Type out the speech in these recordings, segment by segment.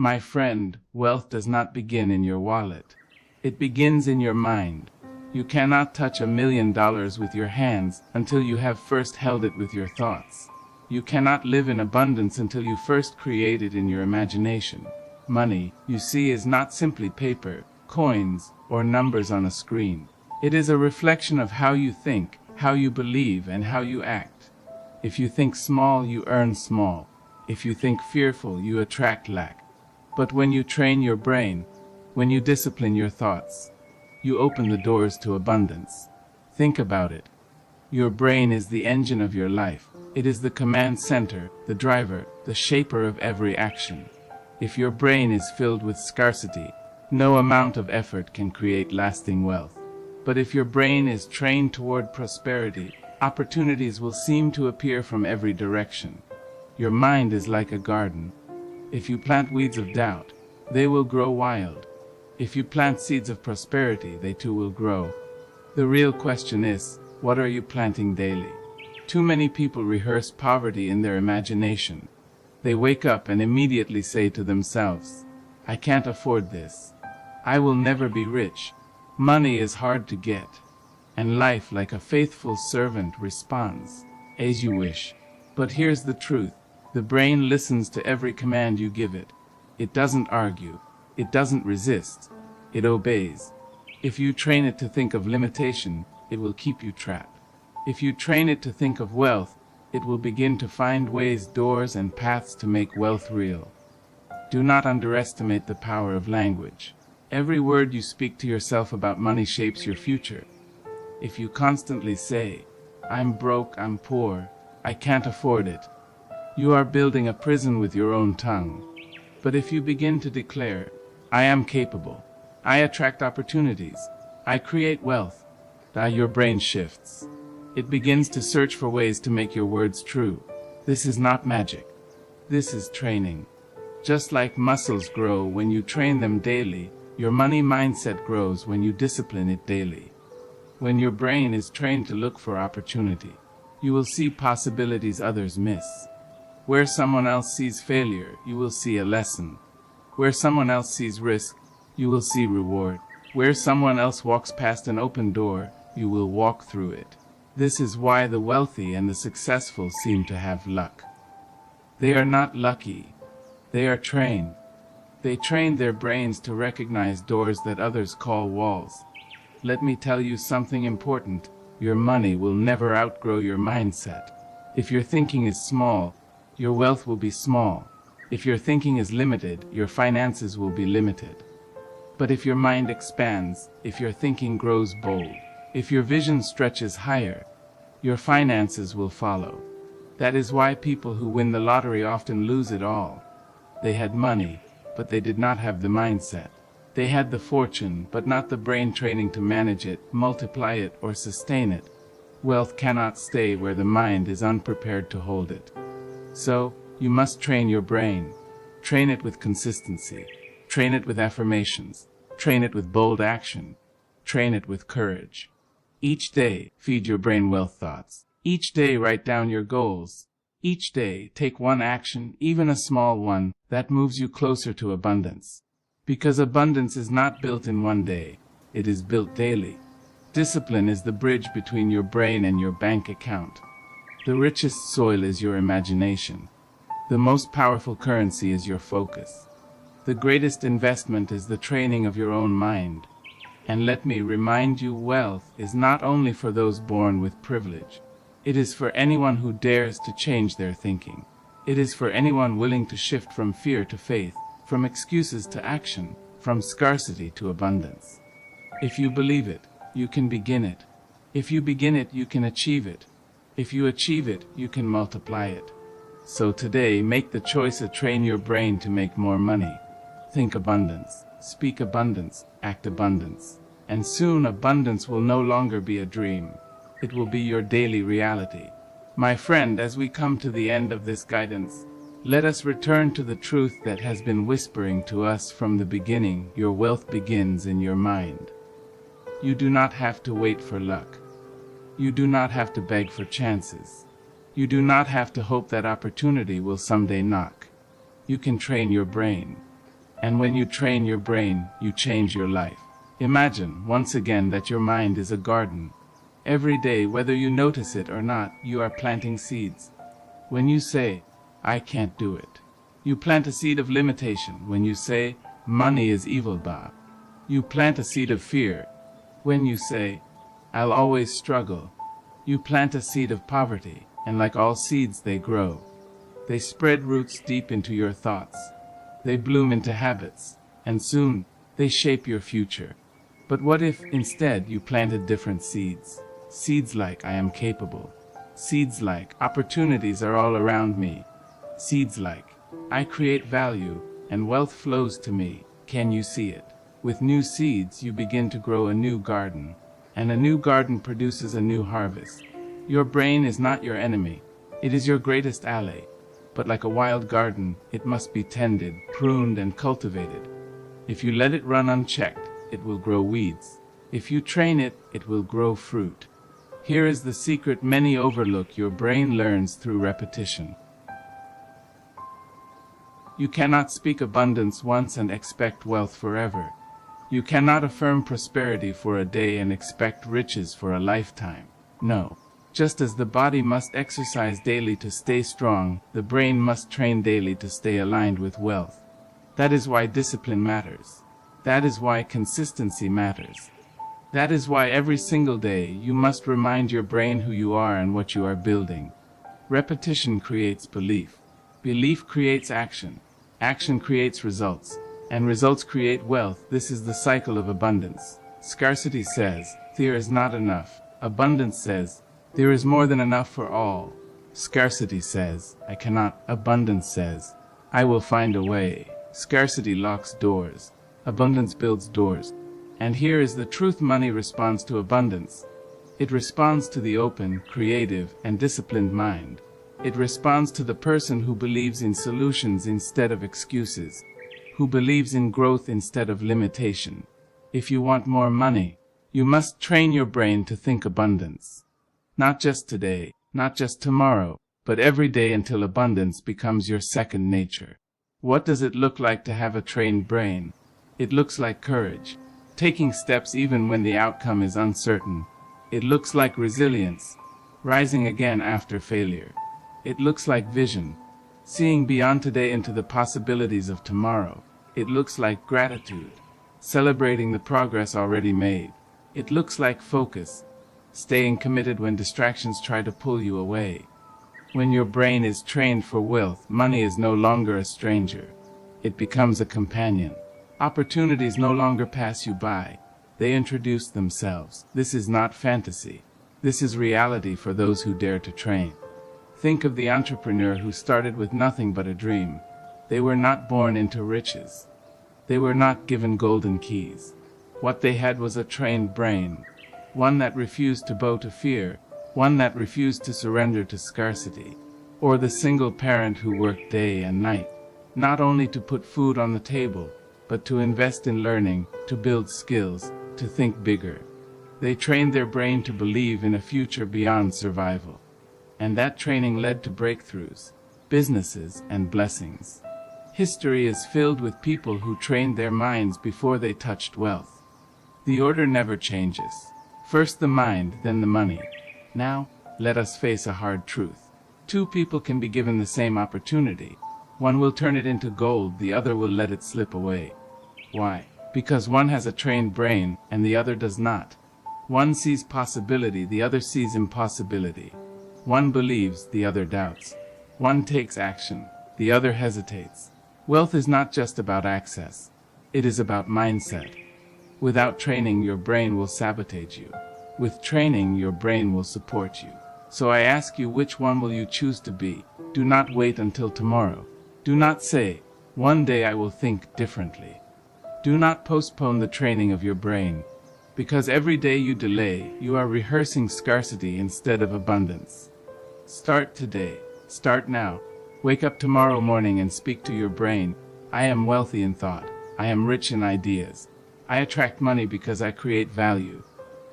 My friend, wealth does not begin in your wallet. It begins in your mind. You cannot touch $1 million with your hands until you have first held it with your thoughts. You cannot live in abundance until you first create it in your imagination. Money, you see, is not simply paper, coins, or numbers on a screen. It is a reflection of how you think, how you believe, and how you act. If you think small, you earn small. If you think fearful, you attract lack. But when you train your brain, when you discipline your thoughts, you open the doors to abundance. Think about it. Your brain is the engine of your life. It is the command center, the driver, the shaper of every action. If your brain is filled with scarcity, no amount of effort can create lasting wealth. But if your brain is trained toward prosperity, opportunities will seem to appear from every direction. Your mind is like a garden. If you plant weeds of doubt, they will grow wild. If you plant seeds of prosperity, they too will grow. The real question is, what are you planting daily? Too many people rehearse poverty in their imagination. They wake up and immediately say to themselves, I can't afford this. I will never be rich. Money is hard to get. And life, like a faithful servant, responds, as you wish. But here's the truth. The brain listens to every command you give it. It doesn't argue. It doesn't resist. It obeys. If you train it to think of limitation, it will keep you trapped. If you train it to think of wealth, it will begin to find ways, doors, and paths to make wealth real. Do not underestimate the power of language. Every word you speak to yourself about money shapes your future. If you constantly say, I'm broke, I'm poor, I can't afford it, you are building a prison with your own tongue. But if you begin to declare, I am capable, I attract opportunities, I create wealth, your brain shifts. It begins to search for ways to make your words true. This is not magic. This is training. Just like muscles grow when you train them daily, your money mindset grows when you discipline it daily. When your brain is trained to look for opportunity, you will see possibilities others miss. Where someone else sees failure, you will see a lesson. Where someone else sees risk, you will see reward. Where someone else walks past an open door, you will walk through it. This is why the wealthy and the successful seem to have luck. They are not lucky. They are trained. They trained their brains to recognize doors that others call walls. Let me tell you something important. Your money will never outgrow your mindset. If your thinking is small, your wealth will be small. If your thinking is limited, your finances will be limited. But if your mind expands, if your thinking grows bold, if your vision stretches higher, your finances will follow. That is why people who win the lottery often lose it all. They had money, but they did not have the mindset. They had the fortune, but not the brain training to manage it, multiply it, or sustain it. Wealth cannot stay where the mind is unprepared to hold it. So, you must train your brain. Train it with consistency. Train it with affirmations. Train it with bold action. Train it with courage. Each day, feed your brain wealth thoughts. Each day, write down your goals. Each day, take one action, even a small one, that moves you closer to abundance. Because abundance is not built in one day, it is built daily. Discipline is the bridge between your brain and your bank account. The richest soil is your imagination. The most powerful currency is your focus. The greatest investment is the training of your own mind. And let me remind you, wealth is not only for those born with privilege. It is for anyone who dares to change their thinking. It is for anyone willing to shift from fear to faith, from excuses to action, from scarcity to abundance. If you believe it, you can begin it. If you begin it, you can achieve it. If you achieve it, you can multiply it. So today, make the choice to train your brain to make more money. Think abundance, speak abundance, act abundance. And soon abundance will no longer be a dream. It will be your daily reality. My friend, as we come to the end of this guidance, let us return to the truth that has been whispering to us from the beginning. Your wealth begins in your mind. You do not have to wait for luck. You do not have to beg for chances. You do not have to hope that opportunity will someday knock. You can train your brain. And when you train your brain, you change your life. Imagine, once again, that your mind is a garden. Every day, whether you notice it or not, you are planting seeds. When you say, I can't do it, you plant a seed of limitation. When you say, money is evil, Bob, you plant a seed of fear. When you say, I'll always struggle, you plant a seed of poverty, and like all seeds, they grow. They spread roots deep into your thoughts. They bloom into habits, and soon, they shape your future. But what if, instead, you planted different seeds? Seeds like, I am capable. Seeds like, opportunities are all around me. Seeds like, I create value, and wealth flows to me. Can you see it? With new seeds, you begin to grow a new garden. And a new garden produces a new harvest. Your brain is not your enemy. It is your greatest ally. But like a wild garden, it must be tended, pruned, and cultivated. If you let it run unchecked, it will grow weeds. If you train it, it will grow fruit. Here is the secret many overlook: your brain learns through repetition. You cannot speak abundance once and expect wealth forever. You cannot affirm prosperity for a day and expect riches for a lifetime. No. Just as the body must exercise daily to stay strong, the brain must train daily to stay aligned with wealth. That is why discipline matters. That is why consistency matters. That is why every single day you must remind your brain who you are and what you are building. Repetition creates belief. Belief creates action. Action creates results. And results create wealth. This is the cycle of abundance. Scarcity says, there is not enough. Abundance says, there is more than enough for all. Scarcity says, I cannot. Abundance says, I will find a way. Scarcity locks doors. Abundance builds doors. And here is the truth: money responds to abundance. It responds to the open, creative, and disciplined mind. It responds to the person who believes in solutions instead of excuses, who believes in growth instead of limitation. If you want more money, you must train your brain to think abundance. Not just today, not just tomorrow, but every day until abundance becomes your second nature. What does it look like to have a trained brain? It looks like courage, taking steps even when the outcome is uncertain. It looks like resilience, rising again after failure. It looks like vision, seeing beyond today into the possibilities of tomorrow. It looks like gratitude, celebrating the progress already made. It looks like focus, staying committed when distractions try to pull you away. When your brain is trained for wealth, money is no longer a stranger. It becomes a companion. Opportunities no longer pass you by. They introduce themselves. This is not fantasy. This is reality for those who dare to train. Think of the entrepreneur who started with nothing but a dream. They were not born into riches. They were not given golden keys. What they had was a trained brain, one that refused to bow to fear, one that refused to surrender to scarcity. Or the single parent who worked day and night, not only to put food on the table, but to invest in learning, to build skills, to think bigger. They trained their brain to believe in a future beyond survival. And that training led to breakthroughs, businesses, and blessings. History is filled with people who trained their minds before they touched wealth. The order never changes. First the mind, then the money. Now, let us face a hard truth. Two people can be given the same opportunity. One will turn it into gold, the other will let it slip away. Why? Because one has a trained brain, and the other does not. One sees possibility, the other sees impossibility. One believes, the other doubts. One takes action, the other hesitates. Wealth is not just about access. It is about mindset. Without training, your brain will sabotage you. With training, your brain will support you. So I ask you, which one will you choose to be? Do not wait until tomorrow. Do not say, one day I will think differently. Do not postpone the training of your brain. Because every day you delay, you are rehearsing scarcity instead of abundance. Start today. Start now. Wake up tomorrow morning and speak to your brain. I am wealthy in thought. I am rich in ideas. I attract money because I create value.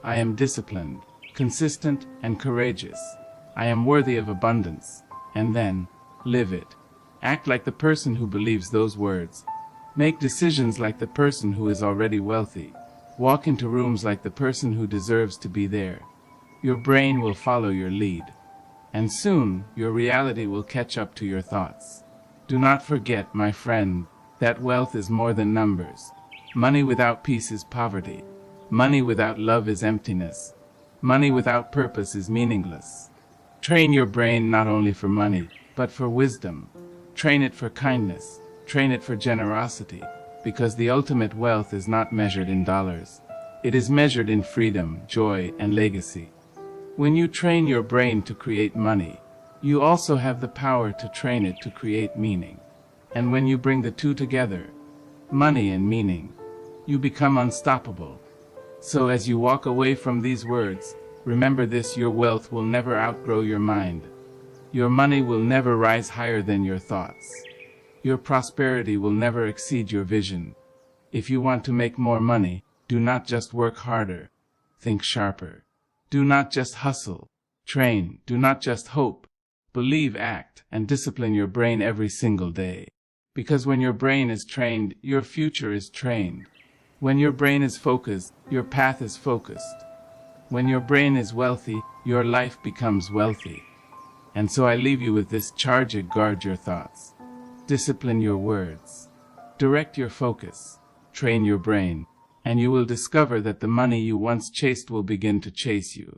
I am disciplined, consistent, and courageous. I am worthy of abundance. And then, live it. Act like the person who believes those words. Make decisions like the person who is already wealthy. Walk into rooms like the person who deserves to be there. Your brain will follow your lead. And soon, your reality will catch up to your thoughts. Do not forget, my friend, that wealth is more than numbers. Money without peace is poverty. Money without love is emptiness. Money without purpose is meaningless. Train your brain not only for money, but for wisdom. Train it for kindness. Train it for generosity, because the ultimate wealth is not measured in dollars. It is measured in freedom, joy, and legacy. When you train your brain to create money, you also have the power to train it to create meaning. And when you bring the two together, money and meaning, you become unstoppable. So as you walk away from these words, remember this: your wealth will never outgrow your mind. Your money will never rise higher than your thoughts. Your prosperity will never exceed your vision. If you want to make more money, do not just work harder. Think sharper. Do not just hustle. Train. Do not just hope. Believe, act, and discipline your brain every single day. Because when your brain is trained, your future is trained. When your brain is focused, your path is focused. When your brain is wealthy, your life becomes wealthy. And so I leave you with this charge: guard your thoughts. Discipline your words. Direct your focus. Train your brain. And you will discover that the money you once chased will begin to chase you.